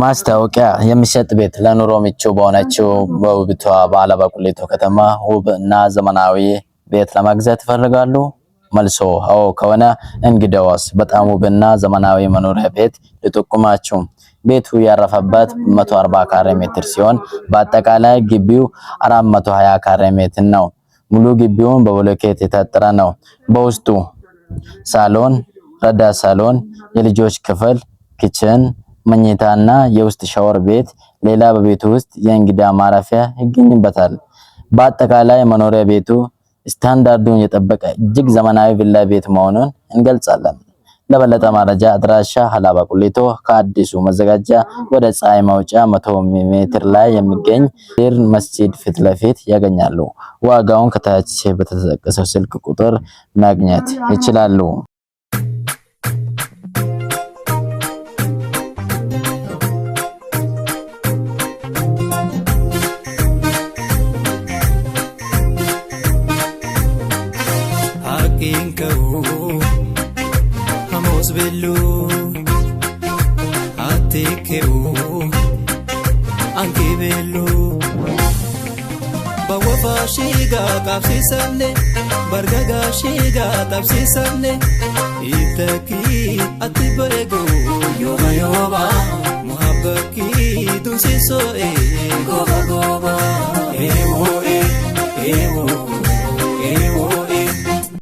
ማስታወቂያ የሚሸጥ ቤት ለኑሮ ምቹ በሆነችው በውብቷ በአለባ ቁሊቶ ከተማ ውብ እና ዘመናዊ ቤት ለመግዛት ይፈልጋሉ? መልሶ አዎ ከሆነ እንግዲያውስ በጣም ውብና ዘመናዊ መኖሪያ ቤት ልጠቁማችሁ። ቤቱ ያረፈበት 140 ካሬ ሜትር ሲሆን በአጠቃላይ ግቢው 420 ካሬ ሜትር ነው። ሙሉ ግቢውን በብሎኬት የታጠረ ነው። በውስጡ ሳሎን፣ ረዳት ሳሎን፣ የልጆች ክፍል፣ ኪችን፣ መኝታና የውስጥ ሻወር ቤት ሌላ በቤቱ ውስጥ የእንግዳ ማረፊያ ይገኝበታል። በአጠቃላይ መኖሪያ ቤቱ ስታንዳርዱን የጠበቀ እጅግ ዘመናዊ ቪላ ቤት መሆኑን እንገልጻለን። ለበለጠ መረጃ አድራሻ ሀላባ ቁሊቶ ከአዲሱ መዘጋጃ ወደ ፀሐይ መውጫ 100 ሜትር ላይ የሚገኝ ዲር መስጂድ ፊት ለፊት ያገኛሉ። ዋጋውን ከታች በተጠቀሰው ስልክ ቁጥር ማግኘት ይችላሉ። Hamos bello atekeu anke bello bawafa shiga kapsisane bargaga shiga tapsisane itaki atibego yoba yoba muhabbaki dunsiso